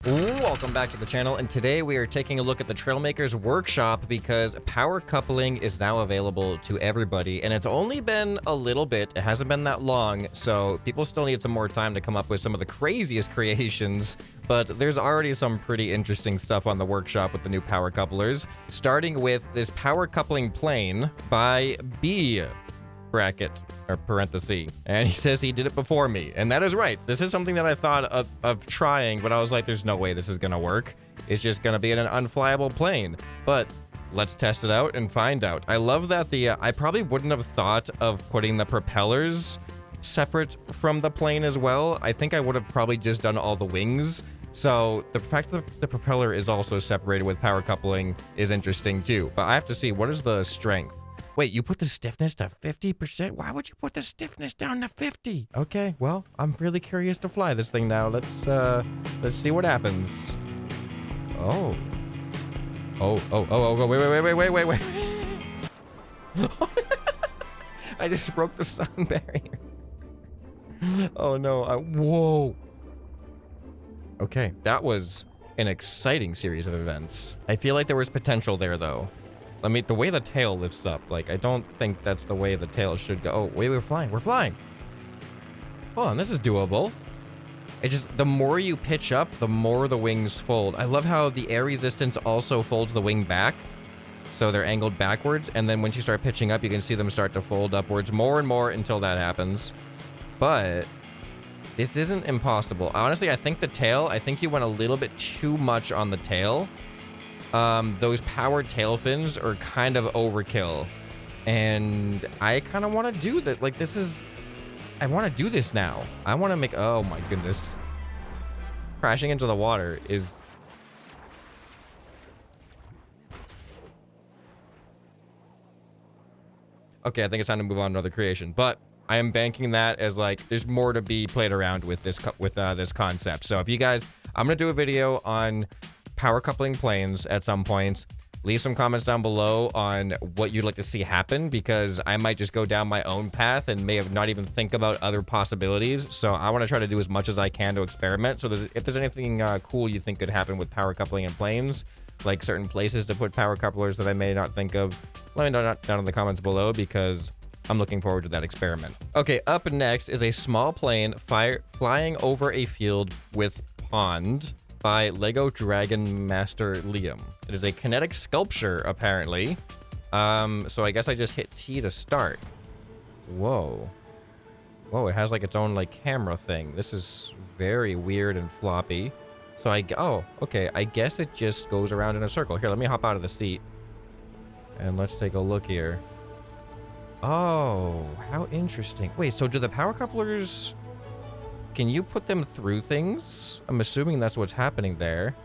Welcome back to the channel, and today we are taking a look at the Trailmakers workshop because power coupling is now available to everybody, and it's only been a little bit. It hasn't been that long, so people still need some more time to come up with some of the craziest creations, but there's already some pretty interesting stuff on the workshop with the new power couplers, starting with this power coupling plane by B bracket or parenthesis, and he says he did it before me, and that is right. This is something that I thought of trying, but I was like, there's no way this is gonna work. It's just gonna be an unflyable plane. But let's test it out and find out. I love that I probably wouldn't have thought of putting the propellers separate from the plane as well. I think I would have probably just done all the wings. So the fact that the propeller is also separated with power coupling is interesting too. But I have to see, what is the strength? Wait, you put the stiffness to 50%? Why would you put the stiffness down to 50? Okay, well, I'm really curious to fly this thing now. Let's see what happens. Oh, wait. I just broke the sound barrier. Oh no, whoa. Okay, that was an exciting series of events. I feel like there was potential there though. I mean, the way the tail lifts up, like, I don't think that's the way the tail should go. Oh, wait, we're flying. Hold on, this is doable. It just, the more you pitch up, the more the wings fold. I love how the air resistance also folds the wing back. So they're angled backwards. And then once you start pitching up, you can see them start to fold upwards more and more until that happens. But this isn't impossible. Honestly, I think you went a little bit too much on the tail. Those powered tail fins are kind of overkill, and I kind of want to do that. Like, I want to do this now. I want to make, oh my goodness. Crashing into the water is, okay, I think it's time to move on to another creation, but I am banking that as, like, there's more to be played around with this concept. So if you guys, I'm going to do a video on power coupling planes at some point. Leave some comments down below on what you'd like to see happen, because I might just go down my own path and may have not even think about other possibilities. So I want to try to do as much as I can to experiment. So if there's anything cool you think could happen with power coupling and planes, like certain places to put power couplers that I may not think of, let me know down in the comments below, because I'm looking forward to that experiment. Okay, up next is a small plane flying over a field with pond by Lego Dragon Master Liam. It is a kinetic sculpture, apparently. So I guess I just hit T to start. Whoa. Whoa, it has like its own like camera thing. This is very weird and floppy. So oh, okay, I guess it just goes around in a circle. Here, let me hop out of the seat. And let's take a look here. Oh, how interesting. Wait, so do the power couplers, can you put them through things? I'm assuming that's what's happening there.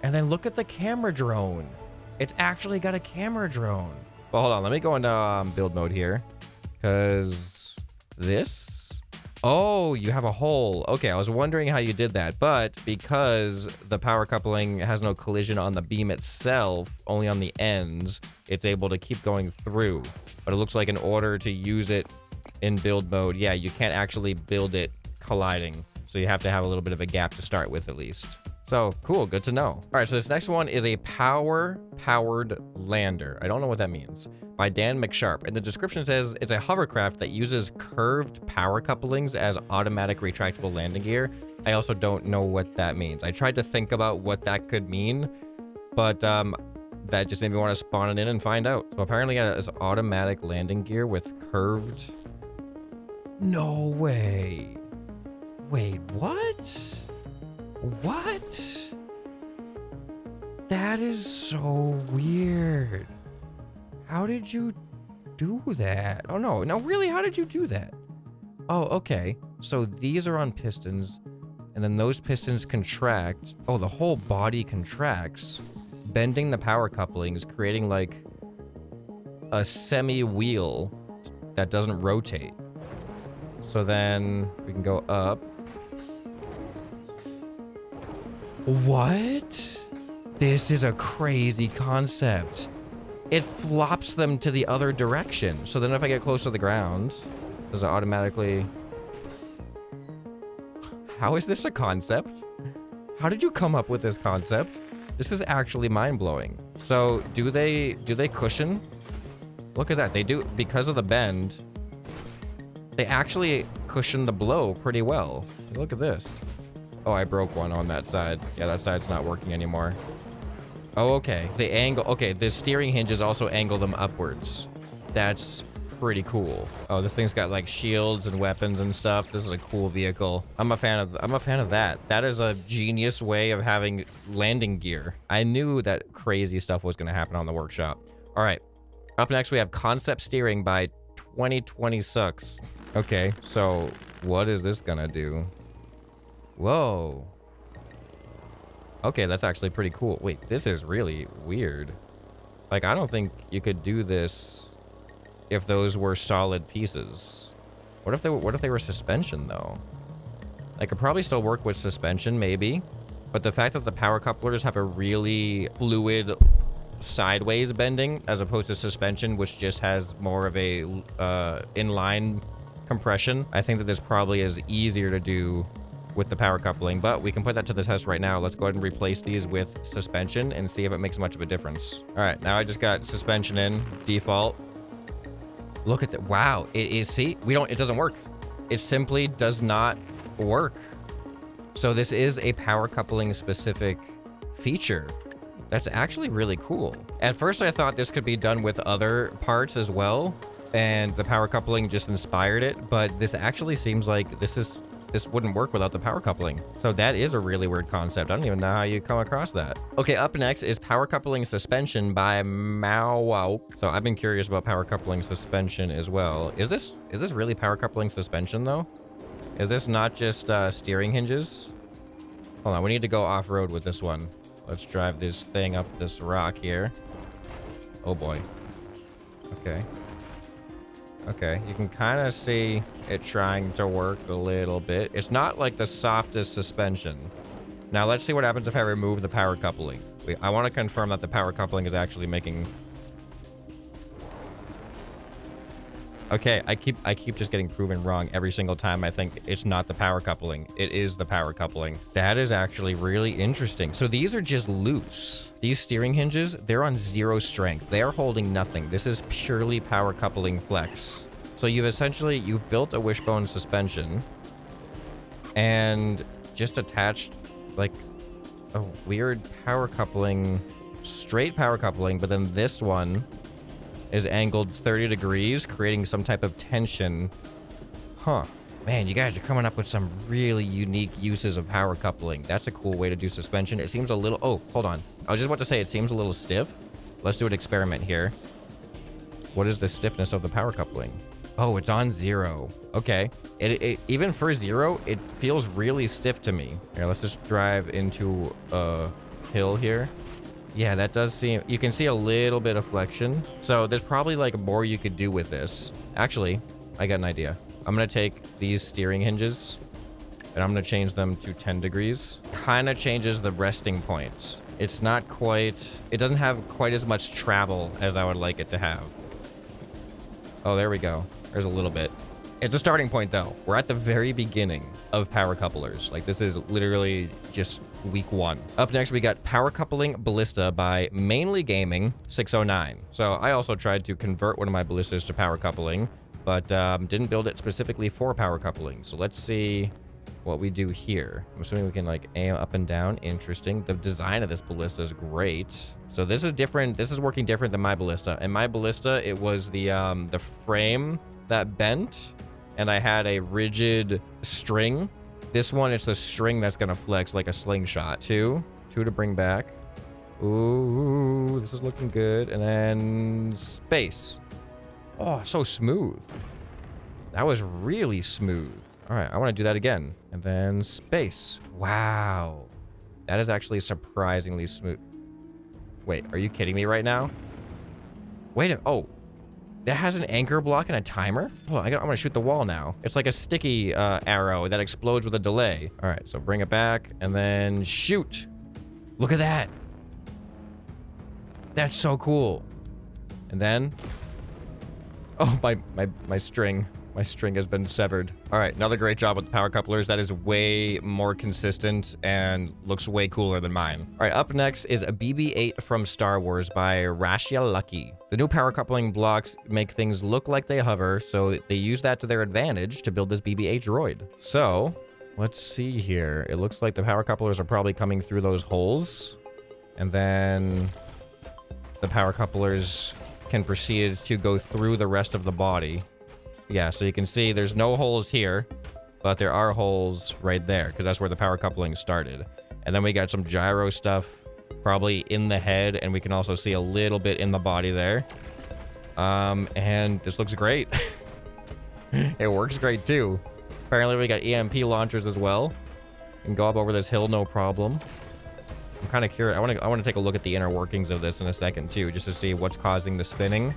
And then look at the camera drone. It's actually got a camera drone. Well, hold on. Let me go into build mode here. Because this? Oh, you have a hole. Okay, I was wondering how you did that. But because the power coupling has no collision on the beam itself, only on the ends, it's able to keep going through. But it looks like in order to use it in build mode, yeah, you can't actually build it colliding, so you have to have a little bit of a gap to start with at least. So cool, good to know. All right, so this next one is a powered lander. I don't know what that means. By Dan McSharp, and the description says it's a hovercraft that uses curved power couplings as automatic retractable landing gear. I also don't know what that means. I tried to think about what that could mean, but that just made me want to spawn it in and find out. So apparently it's automatic landing gear with curved, no way. Wait, what? What? That is so weird. How did you do that? Oh, no. No, really? How did you do that? Oh, okay. So these are on pistons, and then those pistons contract. Oh, the whole body contracts, bending the power couplings, creating like a semi-wheel that doesn't rotate. So then we can go up. What? This is a crazy concept. It flops them to the other direction. So then if I get close to the ground, does it automatically... How is this a concept? How did you come up with this concept? This is actually mind-blowing. So do they cushion? Look at that. They do, because of the bend, they actually cushion the blow pretty well. Look at this. Oh, I broke one on that side. Yeah, that side's not working anymore. Oh, okay. The angle, okay, the steering hinges also angle them upwards. That's pretty cool. Oh, this thing's got like shields and weapons and stuff. This is a cool vehicle. I'm a fan of that. That is a genius way of having landing gear. I knew that crazy stuff was going to happen on the workshop. All right. Up next, we have concept steering by 2026. Okay, so what is this gonna do? Whoa. Okay, that's actually pretty cool. Wait, this is really weird. Like, I don't think you could do this if those were solid pieces. What if they were suspension though? I could probably still work with suspension, maybe. But the fact that the power couplers have a really fluid sideways bending as opposed to suspension, which just has more of a inline compression, I think that this probably is easier to do with the power coupling, but we can put that to the test right now. Let's go ahead and replace these with suspension and see if it makes much of a difference. All right, now I just got suspension in default. Look at that. Wow, it is, see, it doesn't work. It simply does not work. So this is a power coupling specific feature. That's actually really cool. At first I thought this could be done with other parts as well, and the power coupling just inspired it, but this actually seems like this wouldn't work without the power coupling. So that is a really weird concept. I don't even know how you come across that. Okay, up next is power coupling suspension by Wow. So I've been curious about power coupling suspension as well. Is this really power coupling suspension though? Is this not just steering hinges? Hold on, we need to go off-road with this one. Let's drive this thing up this rock here. Oh boy. Okay. Okay, you can kind of see it trying to work a little bit. It's not like the softest suspension. Now let's see what happens if I remove the power coupling. I want to confirm that the power coupling is actually making... Okay, I keep just getting proven wrong every single time. I think it's not the power coupling. It is the power coupling. That is actually really interesting. So these are just loose. These steering hinges, they're on 0 strength. They are holding nothing. This is purely power coupling flex. So you've built a wishbone suspension and just attached like a weird power coupling, straight power coupling, but then this one is angled 30 degrees, creating some type of tension. Huh. Man, you guys are coming up with some really unique uses of power coupling. That's a cool way to do suspension. It seems a little... Oh, hold on. I was just about to say it seems a little stiff. Let's do an experiment here. What is the stiffness of the power coupling? Oh, it's on 0. Okay. Even for 0, it feels really stiff to me. Here, let's just drive into a hill here. Yeah, that does seem... You can see a little bit of flexion. So there's probably like more you could do with this. Actually, I got an idea. I'm going to take these steering hinges and I'm going to change them to 10 degrees. Kind of changes the resting points. It's not quite... It doesn't have quite as much travel as I would like it to have. Oh, there we go. There's a little bit. It's a starting point though. We're at the very beginning of power couplers. Like this is literally just week 1. Up next, we got power coupling ballista by Mainly Gaming 609. So I also tried to convert one of my ballistas to power coupling, but didn't build it specifically for power coupling. So let's see what we do here. I'm assuming we can like aim up and down. Interesting. The design of this ballista is great. So this is different. This is working different than my ballista. In my ballista, it was the frame that bent, and I had a rigid string. This one, it's the string that's gonna flex like a slingshot. Two to bring back. Ooh, this is looking good. And then space. Oh, so smooth. That was really smooth. All right, I want to do that again. And then space. Wow. That is actually surprisingly smooth. Wait, are you kidding me right now? Wait a... Oh. That has an anchor block and a timer? Hold on, I'm gonna shoot the wall now. It's like a sticky arrow that explodes with a delay. All right, so bring it back and then shoot. Look at that. That's so cool. And then... Oh, my string My string has been severed. All right, another great job with the power couplers. That is way more consistent and looks way cooler than mine. All right, up next is a BB-8 from Star Wars by Rashia Lucky. The new power coupling blocks make things look like they hover, so they use that to their advantage to build this BB-8 droid. So, let's see here. It looks like the power couplers are probably coming through those holes. And then the power couplers can proceed to go through the rest of the body. Yeah, so you can see there's no holes here, but there are holes right there because that's where the power coupling started. And then we got some gyro stuff probably in the head, and we can also see a little bit in the body there. And this looks great. It works great too. Apparently we got EMP launchers as well. Can go up over this hill no problem. I'm kind of curious. I want to take a look at the inner workings of this in a second too, just to see what's causing the spinning.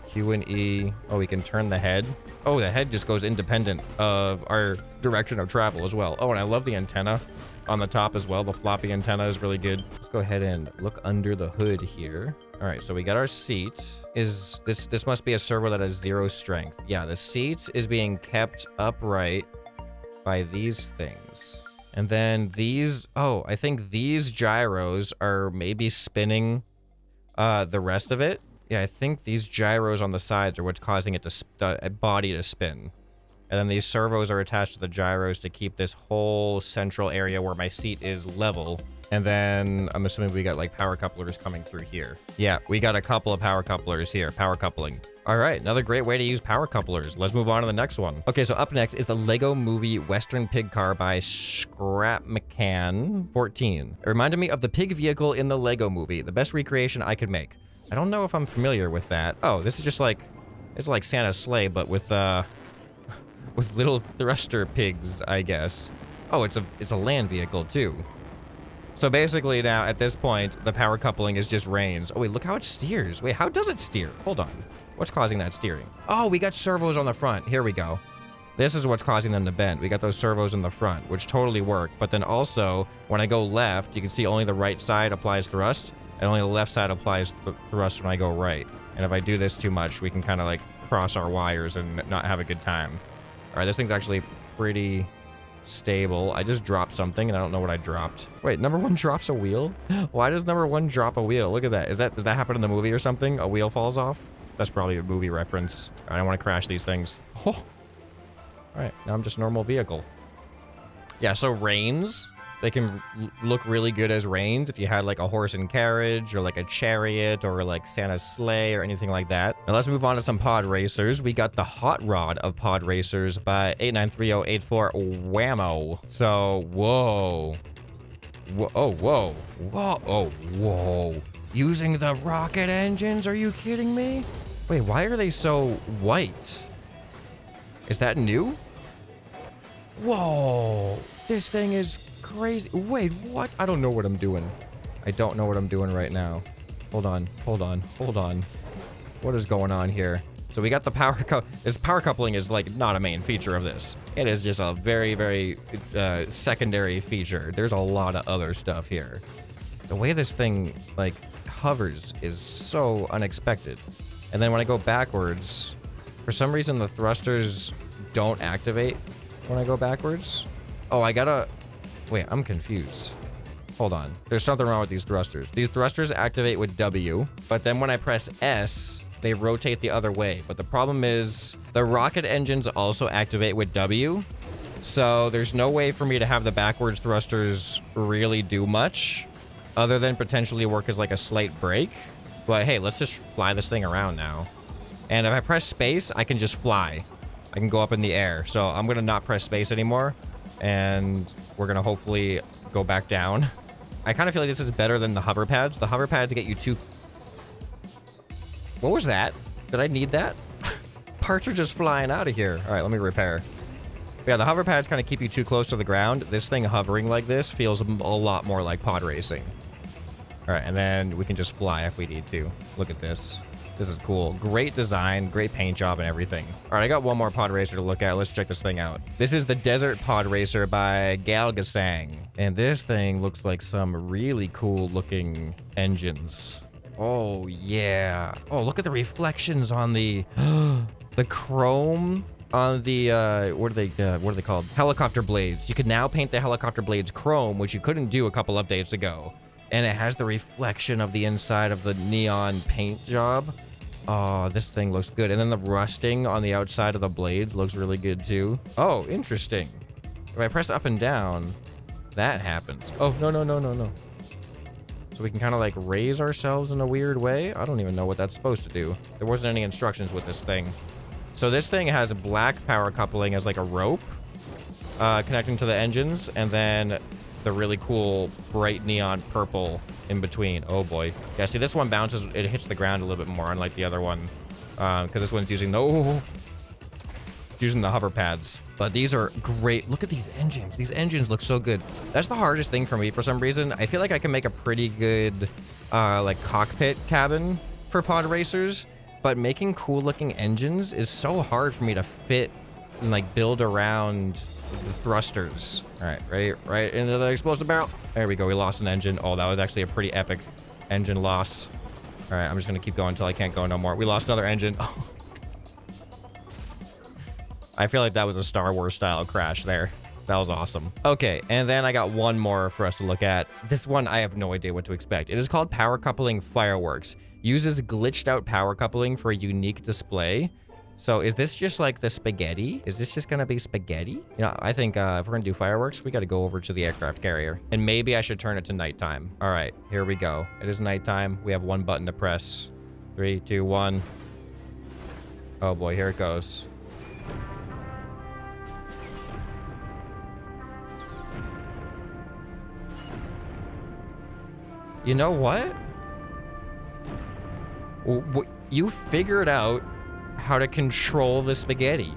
Q and E. Oh, we can turn the head. Oh, the head just goes independent of our direction of travel as well. Oh, and I love the antenna on the top as well. The floppy antenna is really good. Let's go ahead and look under the hood here. All right, so we got our seat. This must be a servo that has 0 strength. Yeah, the seat is being kept upright by these things. And then these, oh, I think these gyros are maybe spinning the rest of it. Yeah, I think these gyros on the sides are what's causing it to the body to spin. And then these servos are attached to the gyros to keep this whole central area where my seat is level. And then I'm assuming we got like power couplers coming through here. Yeah, we got a couple of power couplers here, power coupling. All right, another great way to use power couplers. Let's move on to the next one. Okay, so up next is the Lego Movie Western Pig Car by ScrapMan 14. It reminded me of the pig vehicle in the Lego Movie, the best recreation I could make. I don't know if I'm familiar with that. Oh, this is just like, it's like Santa's sleigh, but with little thruster pigs, I guess. Oh, it's a land vehicle too. So basically now, at this point, the power coupling is just reins. Oh, wait, look how it steers. Wait, how does it steer? Hold on. What's causing that steering? Oh, we got servos on the front. Here we go. This is what's causing them to bend. We got those servos in the front, which totally work. But then also, when I go left, you can see only the right side applies thrust, and only the left side applies thrust when I go right. And if I do this too much, we can kind of like cross our wires and not have a good time. All right, this thing's actually pretty stable. I just dropped something and I don't know what I dropped. Wait, number 1 drops a wheel? Why does number 1 drop a wheel? Look at that. Does that happen in the movie or something? A wheel falls off? That's probably a movie reference. All right, I want to crash these things. Oh. All right, now I'm just a normal vehicle. Yeah, so reins, they can look really good as reins if you had like a horse and carriage or like a chariot or like Santa's sleigh or anything like that. Now let's move on to some pod racers. We got the hot rod of pod racers by 893084 Whammo. So, whoa. Oh, whoa. Whoa. Oh, whoa. Using the rocket engines? Are you kidding me? Wait, why are they so white? Is that new? Whoa. This thing is crazy. Wait, what? I don't know what I'm doing. I don't know what I'm doing right now. Hold on. What is going on here? So we got the this power coupling is like not a main feature of this. It is just a very, very secondary feature. There's a lot of other stuff here. The way this thing like hovers is so unexpected. And then when I go backwards, for some reason the thrusters don't activate when I go backwards. Oh, I gotta... Wait, I'm confused. Hold on. There's something wrong with these thrusters. These thrusters activate with W, but then when I press S, they rotate the other way. But the problem is the rocket engines also activate with W, so there's no way for me to have the backwards thrusters really do much other than potentially work as like a slight brake. But hey, let's just fly this thing around now. And if I press space, I can just fly. I can go up in the air. So I'm gonna not press space anymore, and we're gonna hopefully go back down. I kind of feel like this is better than the hover pads. The hover pads get you too... What was that? Did I need that? Parts are just flying out of here. All right, let me repair. But yeah, the hover pads kind of keep you too close to the ground. This thing hovering like this feels a lot more like pod racing. All right, and then we can just fly if we need to. Look at this. This is cool. Great design, great paint job and everything. All right, I got one more pod racer to look at. Let's check this thing out. This is the Desert Pod Racer by Galgasang. And this thing looks like some really cool looking engines. Oh, yeah. Oh, look at the reflections on the The chrome on the, what are they called? Helicopter blades. You could now paint the helicopter blades chrome, which you couldn't do a couple updates ago. And it has the reflection of the inside of the neon paint job. Oh, this thing looks good. And then the rusting on the outside of the blades looks really good too. Oh, interesting. If I press up and down, that happens. Oh, no, no, no, no, no. So we can kind of like raise ourselves in a weird way. I don't even know what that's supposed to do. There wasn't any instructions with this thing. So this thing has a black power coupling as like a rope connecting to the engines, and then the really cool bright neon purple in between. Oh boy. Yeah, see, this one bounces, it hits the ground a little bit more, unlike the other one, because this one's using the hover pads. But these are great. Look at these engines. These engines look so good. That's the hardest thing for me for some reason. I feel like I can make a pretty good like cockpit cabin for pod racers, but making cool looking engines is so hard for me to fit and like build around the thrusters. All right, ready? Right into the explosive barrel. There we go. We lost an engine. Oh, that was actually a pretty epic engine loss. All right, I'm just gonna keep going until I can't go no more. We lost another engine. Oh. I feel like that was a Star Wars style crash there. That was awesome. Okay, and then I got one more for us to look at. This one, I have no idea what to expect. It is called Power Coupling Fireworks. Uses glitched out power coupling for a unique display. So is this just like the spaghetti? Is this just gonna be spaghetti? You know, I think if we're gonna do fireworks, we gotta go over to the aircraft carrier. And maybe I should turn it to nighttime. All right, here we go. It is nighttime. We have one button to press. 3, 2, 1. Oh boy, here it goes. You know what? You figured out how to control the spaghetti.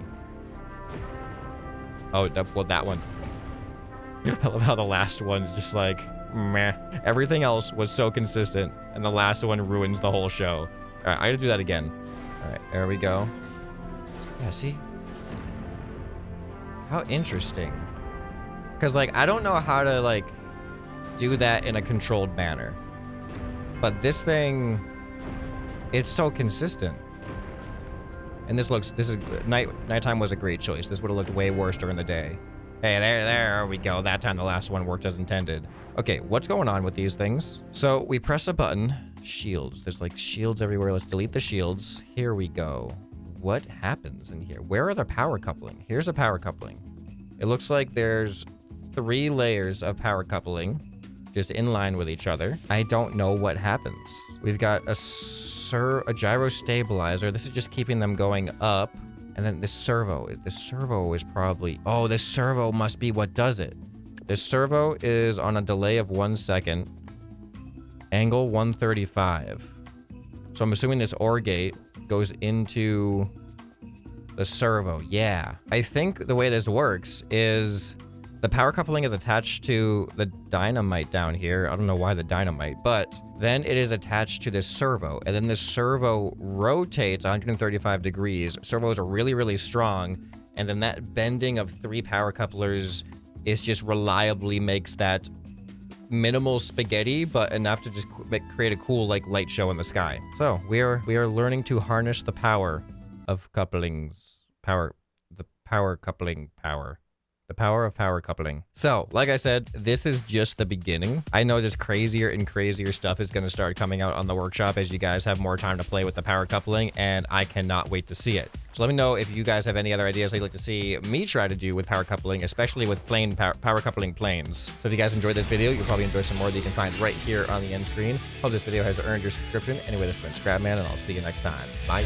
Oh, well, that one. I love how the last one's just like, meh. Everything else was so consistent, and the last one ruins the whole show. All right, I gotta do that again. All right, there we go. Yeah, see? How interesting. Because, like, I don't know how to, like, do that in a controlled manner. But this thing, it's so consistent. And this is, nighttime was a great choice. This would have looked way worse during the day. Hey, there we go. That time the last one worked as intended. Okay, what's going on with these things? So we press a button, shields. There's like shields everywhere. Let's delete the shields. Here we go. What happens in here? Where are the power coupling? Here's a power coupling. It looks like there's 3 layers of power coupling just in line with each other. I don't know what happens. We've got a gyro stabilizer. This is just keeping them going up. And then this servo. The servo is probably... Oh, this servo must be what does it. This servo is on a delay of 1 second. Angle 135. So I'm assuming this OR gate goes into the servo. Yeah. I think the way this works is... The power coupling is attached to the dynamite down here. I don't know why the dynamite, but then it is attached to this servo, and then this servo rotates 135 degrees. Servos are really, really strong, and then that bending of 3 power couplers is just reliably makes that minimal spaghetti, but enough to just create a cool like light show in the sky. So we are learning to harness the power of couplings, the power coupling power. The power of power coupling. So, like I said, this is just the beginning. I know just crazier and crazier stuff is going to start coming out on the workshop as you guys have more time to play with the power coupling, and I cannot wait to see it. So let me know if you guys have any other ideas you'd like to see me try to do with power coupling, especially with plane power coupling planes. So if you guys enjoyed this video, you'll probably enjoy some more that you can find right here on the end screen. Hope this video has earned your subscription. Anyway, this has been ScrapMan, and I'll see you next time. Bye.